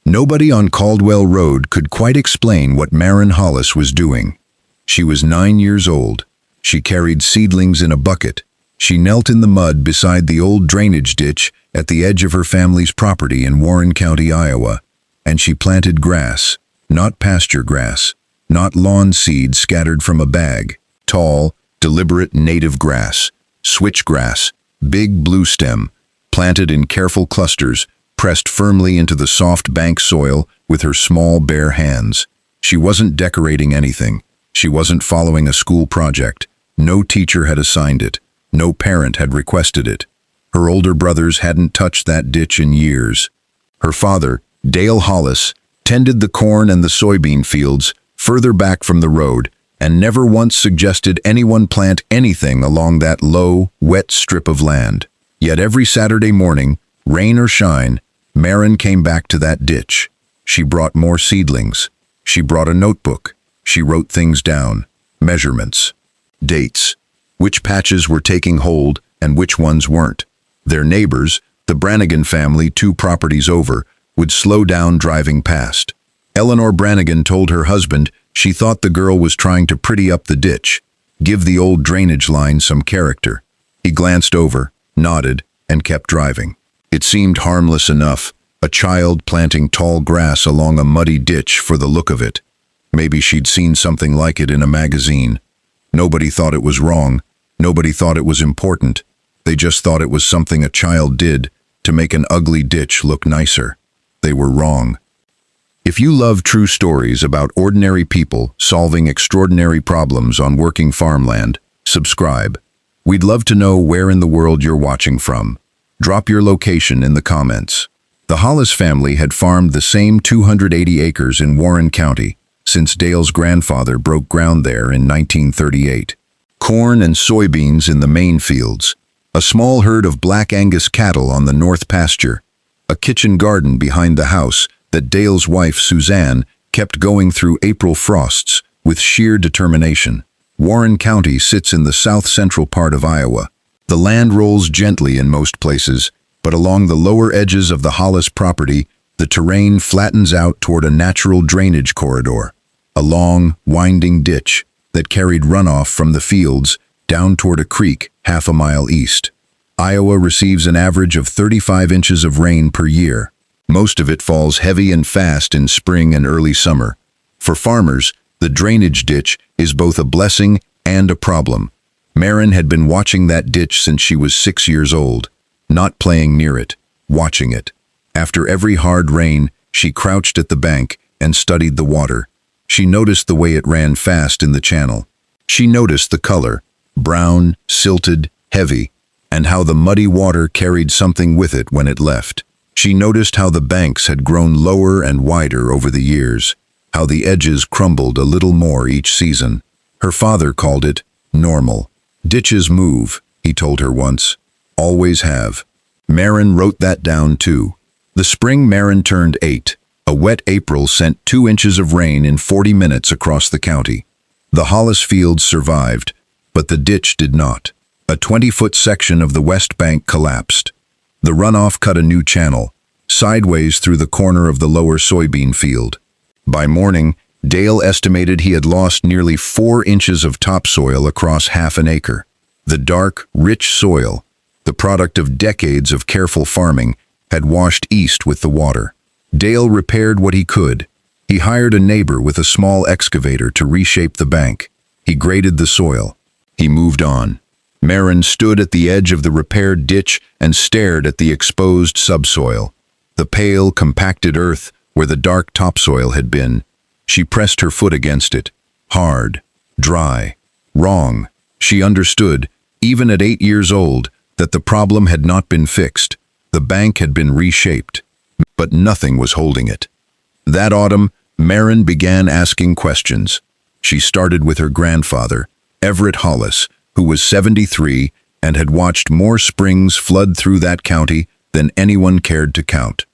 Nobody on Caldwell Road could quite explain what Maren Hollis was doing. She was 9 years old. She carried seedlings in a bucket. She knelt in the mud beside the old drainage ditch at the edge of her family's property in Warren County, Iowa, and she planted grass, not pasture grass, not lawn seed scattered from a bag, tall, deliberate native grass, switchgrass, big blue stem, planted in careful clusters, pressed firmly into the soft bank soil with her small bare hands. She wasn't decorating anything. She wasn't following a school project. No teacher had assigned it. No parent had requested it. Her older brothers hadn't touched that ditch in years. Her father, Dale Hollis, tended the corn and the soybean fields further back from the road and never once suggested anyone plant anything along that low, wet strip of land. Yet every Saturday morning, rain or shine, Maren came back to that ditch. She brought more seedlings. She brought a notebook. She wrote things down, measurements, dates, which patches were taking hold and which ones weren't. Their neighbors, the Brannigan family 2 properties over, would slow down driving past. Eleanor Brannigan told her husband she thought the girl was trying to pretty up the ditch, give the old drainage line some character. He glanced over, nodded, and kept driving. It seemed harmless enough, a child planting tall grass along a muddy ditch for the look of it. Maybe she'd seen something like it in a magazine. Nobody thought it was wrong. Nobody thought it was important. They just thought it was something a child did to make an ugly ditch look nicer. They were wrong. If you love true stories about ordinary people solving extraordinary problems on working farmland, subscribe. We'd love to know where in the world you're watching from. Drop your location in the comments. The Hollis family had farmed the same 280 acres in Warren County since Dale's grandfather broke ground there in 1938. Corn and soybeans in the main fields, a small herd of Black Angus cattle on the north pasture, a kitchen garden behind the house that Dale's wife, Suzanne, kept going through April frosts with sheer determination. Warren County sits in the south-central part of Iowa. The land rolls gently in most places, but along the lower edges of the Hollis property, the terrain flattens out toward a natural drainage corridor, a long, winding ditch that carried runoff from the fields down toward a creek half a mile east. Iowa receives an average of 35 inches of rain per year. Most of it falls heavy and fast in spring and early summer. For farmers, the drainage ditch is both a blessing and a problem. Maren had been watching that ditch since she was 6 years old, not playing near it, watching it. After every hard rain, she crouched at the bank and studied the water. She noticed the way it ran fast in the channel. She noticed the color, brown, silted, heavy, and how the muddy water carried something with it when it left. She noticed how the banks had grown lower and wider over the years, how the edges crumbled a little more each season. Her father called it normal. Ditches move, he told her once. Always have. Maren wrote that down too. The spring Maren turned 8. A wet April sent 2 inches of rain in 40 minutes across the county. The Hollis fields survived, but the ditch did not. A 20-foot section of the west bank collapsed. The runoff cut a new channel, sideways through the corner of the lower soybean field. By morning, Dale estimated he had lost nearly 4 inches of topsoil across half an acre. The dark, rich soil, the product of decades of careful farming, had washed east with the water. Dale repaired what he could. He hired a neighbor with a small excavator to reshape the bank. He graded the soil. He moved on. Maren stood at the edge of the repaired ditch and stared at the exposed subsoil, the pale, compacted earth where the dark topsoil had been. She pressed her foot against it. Hard, dry, wrong. She understood, even at 8 years old, that the problem had not been fixed. The bank had been reshaped, but nothing was holding it. That autumn, Maren began asking questions. She started with her grandfather, Everett Hollis, who was 73 and had watched more springs flood through that county than anyone cared to count.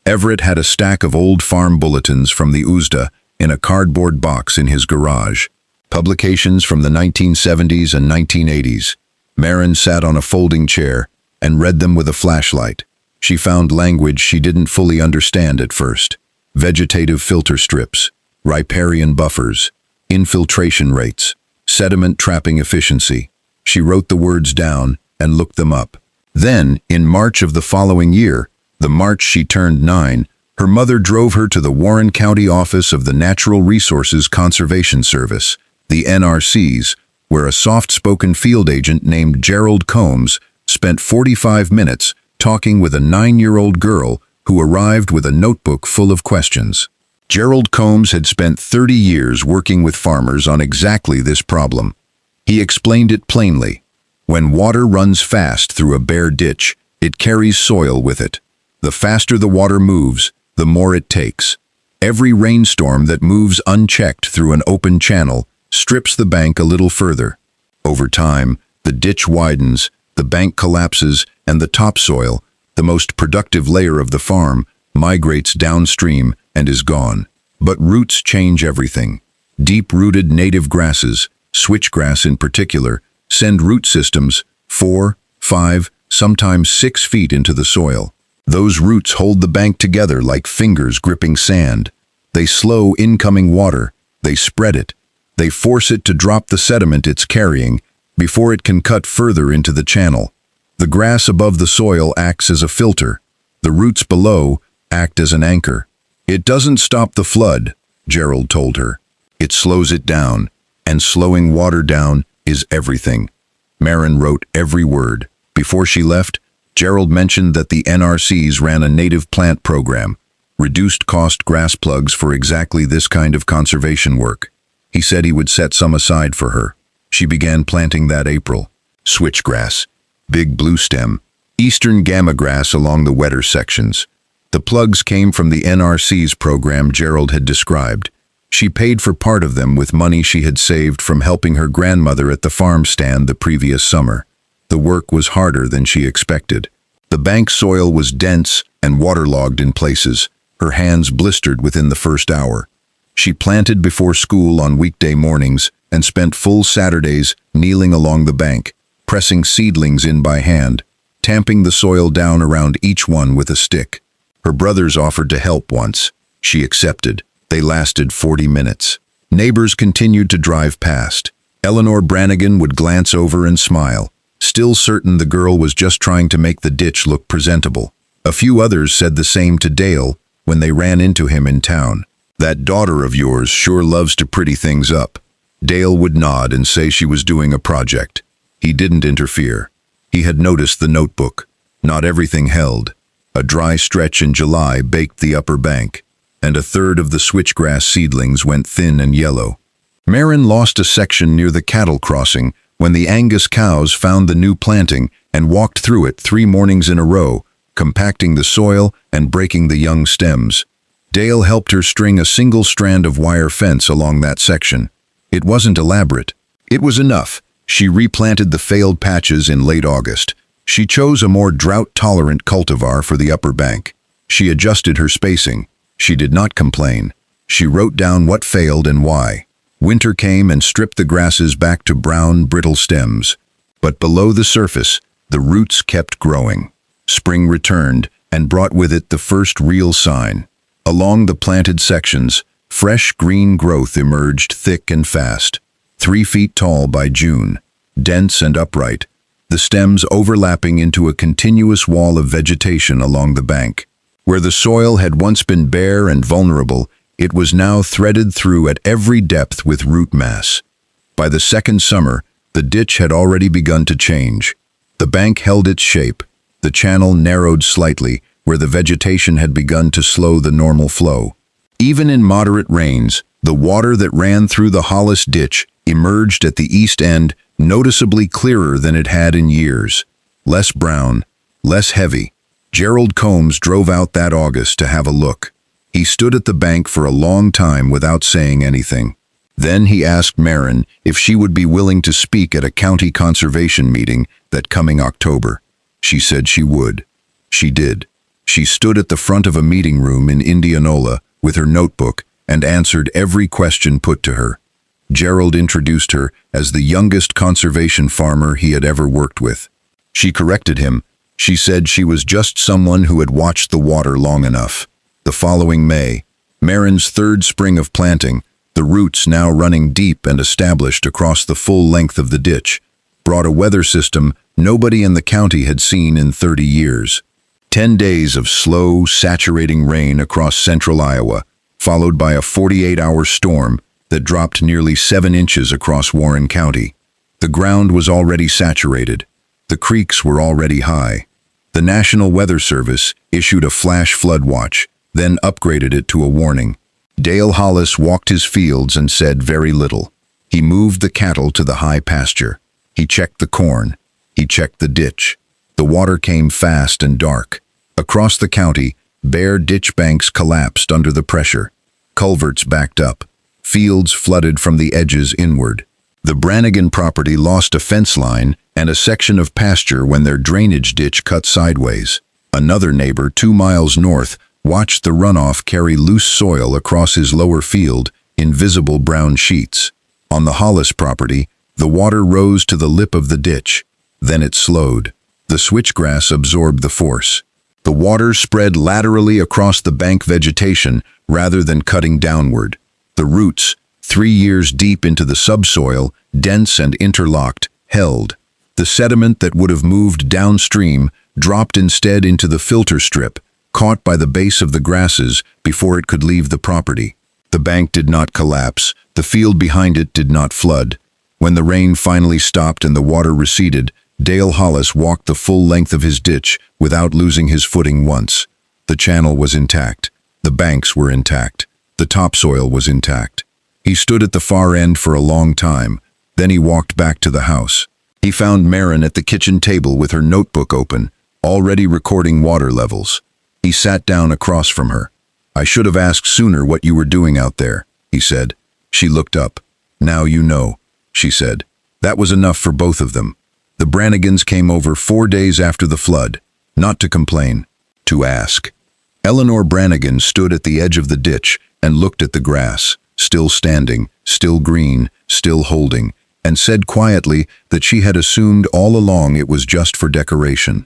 Everett had a stack of old farm bulletins from the USDA in a cardboard box in his garage, publications from the 1970s and 1980s. Maren sat on a folding chair and read them with a flashlight. She found language she didn't fully understand at first. vegetative filter strips, riparian buffers, infiltration rates, sediment trapping efficiency. She wrote the words down and looked them up. Then, in March of the following year, the March she turned 9, her mother drove her to the Warren County office of the Natural Resources Conservation Service, the NRCs, where a soft-spoken field agent named Gerald Combs spent 45 minutes talking with a 9-year-old girl who arrived with a notebook full of questions. Gerald Combs had spent 30 years working with farmers on exactly this problem. He explained it plainly. When water runs fast through a bare ditch, it carries soil with it. The faster the water moves, the more it takes. Every rainstorm that moves unchecked through an open channel strips the bank a little further. Over time, the ditch widens, the bank collapses, and the topsoil, the most productive layer of the farm, migrates downstream and is gone. But roots change everything. Deep-rooted native grasses, switchgrass in particular, send root systems 4, 5, sometimes 6 feet into the soil. Those roots hold the bank together like fingers gripping sand. They slow incoming water, they spread it, they force it to drop the sediment it's carrying before it can cut further into the channel. The grass above the soil acts as a filter. The roots below act as an anchor. It doesn't stop the flood, Gerald told her. It slows it down, and slowing water down is everything. Marin wrote every word. Before she left, Gerald mentioned that the NRCs ran a native plant program, reduced cost grass plugs for exactly this kind of conservation work. He said he would set some aside for her. She began planting that April. Switchgrass, big blue stem, eastern gamma grass along the wetter sections. The plugs came from the NRC's program Gerald had described. She paid for part of them with money she had saved from helping her grandmother at the farm stand the previous summer. The work was harder than she expected. The bank soil was dense and waterlogged in places. Her hands blistered within the first hour. She planted before school on weekday mornings and spent full Saturdays kneeling along the bank, pressing seedlings in by hand, tamping the soil down around each one with a stick. Her brothers offered to help once. She accepted. They lasted 40 minutes. Neighbors continued to drive past. Eleanor Brannigan would glance over and smile, still certain the girl was just trying to make the ditch look presentable. A few others said the same to Dale when they ran into him in town. "That daughter of yours sure loves to pretty things up." Dale would nod and say she was doing a project. He didn't interfere. He had noticed the notebook. Not everything held. A dry stretch in July baked the upper bank, and a third of the switchgrass seedlings went thin and yellow. Marin lost a section near the cattle crossing when the Angus cows found the new planting and walked through it 3 mornings in a row, compacting the soil and breaking the young stems. Dale helped her string a single strand of wire fence along that section. It wasn't elaborate. It was enough. She replanted the failed patches in late August. She chose a more drought-tolerant cultivar for the upper bank. She adjusted her spacing. She did not complain. She wrote down what failed and why. Winter came and stripped the grasses back to brown, brittle stems. But below the surface, the roots kept growing. Spring returned and brought with it the first real sign. Along the planted sections, fresh green growth emerged thick and fast. 3 feet tall by June, dense and upright, the stems overlapping into a continuous wall of vegetation along the bank. Where the soil had once been bare and vulnerable, it was now threaded through at every depth with root mass. By the second summer, the ditch had already begun to change. The bank held its shape. The channel narrowed slightly, where the vegetation had begun to slow the normal flow. Even in moderate rains, the water that ran through the Hollis ditch emerged at the east end noticeably clearer than it had in years. Less brown, less heavy. Gerald Combs drove out that August to have a look. He stood at the bank for a long time without saying anything. Then he asked Marin if she would be willing to speak at a county conservation meeting that coming October. She said she would. She did. She stood at the front of a meeting room in Indianola with her notebook and answered every question put to her. Gerald introduced her as the youngest conservation farmer he had ever worked with. She corrected him. She said she was just someone who had watched the water long enough. The following May, Marin's third spring of planting, the roots now running deep and established across the full length of the ditch, brought a weather system nobody in the county had seen in 30 years. 10 days of slow, saturating rain across central Iowa, followed by a 48-hour storm that dropped nearly 7 inches across Warren County. The ground was already saturated. The creeks were already high. The National Weather Service issued a flash flood watch, then upgraded it to a warning. Dale Hollis walked his fields and said very little. He moved the cattle to the high pasture. He checked the corn. He checked the ditch. The water came fast and dark. Across the county, bare ditch banks collapsed under the pressure. Culverts backed up. Fields flooded from the edges inward. The Brannigan property lost a fence line and a section of pasture when their drainage ditch cut sideways. Another neighbor 2 miles north watched the runoff carry loose soil across his lower field in visible brown sheets. On the Hollis property, the water rose to the lip of the ditch. Then it slowed. The switchgrass absorbed the force. The water spread laterally across the bank vegetation rather than cutting downward. The roots, 3 years deep into the subsoil, dense and interlocked, held. The sediment that would have moved downstream dropped instead into the filter strip, caught by the base of the grasses before it could leave the property. The bank did not collapse. The field behind it did not flood. When the rain finally stopped and the water receded, Dale Hollis walked the full length of his ditch without losing his footing once. The channel was intact. The banks were intact. The topsoil was intact. He stood at the far end for a long time. Then he walked back to the house. He found Marin at the kitchen table with her notebook open, already recording water levels. He sat down across from her. "I should have asked sooner what you were doing out there," he said. She looked up. "Now you know," she said. That was enough for both of them. The Brannigans came over 4 days after the flood, not to complain, to ask. Eleanor Brannigan stood at the edge of the ditch and looked at the grass, still standing, still green, still holding, and said quietly that she had assumed all along it was just for decoration.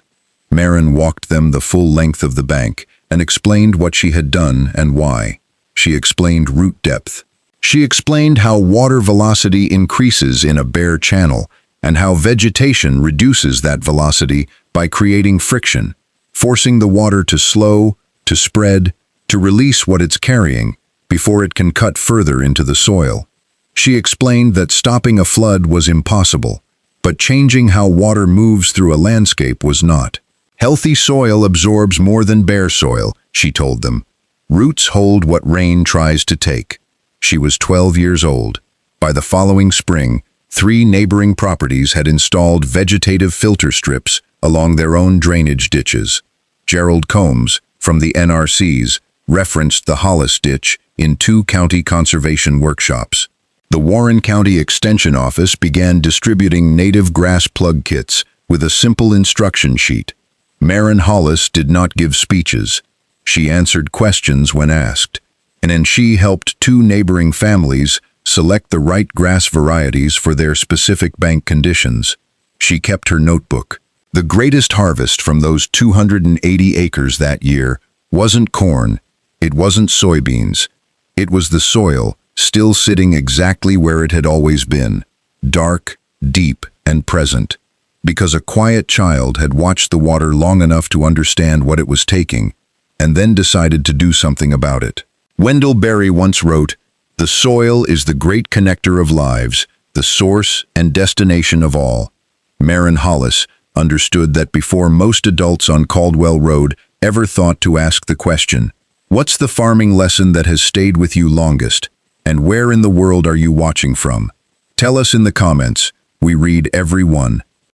Marin walked them the full length of the bank and explained what she had done and why. She explained root depth. She explained how water velocity increases in a bare channel and how vegetation reduces that velocity by creating friction, forcing the water to slow, to spread, to release what it's carrying before it can cut further into the soil. She explained that stopping a flood was impossible, but changing how water moves through a landscape was not. Healthy soil absorbs more than bare soil, she told them. Roots hold what rain tries to take. She was 12 years old. By the following spring, 3 neighboring properties had installed vegetative filter strips along their own drainage ditches. Gerald Combs, from the NRCs, referenced the Hollis ditch in 2 county conservation workshops. The Warren County Extension Office began distributing native grass plug kits with a simple instruction sheet. Marin Hollis did not give speeches. She answered questions when asked, and then she helped 2 neighboring families select the right grass varieties for their specific bank conditions. She kept her notebook. The greatest harvest from those 280 acres that year wasn't corn, it wasn't soybeans. It was the soil, still sitting exactly where it had always been, dark, deep, and present, because a quiet child had watched the water long enough to understand what it was taking, and then decided to do something about it. Wendell Berry once wrote, "The soil is the great connector of lives, the source and destination of all." Marin Hollis understood that before most adults on Caldwell Road ever thought to ask the question, "What's the farming lesson that has stayed with you longest? And where in the world are you watching from?" Tell us in the comments. We read every one.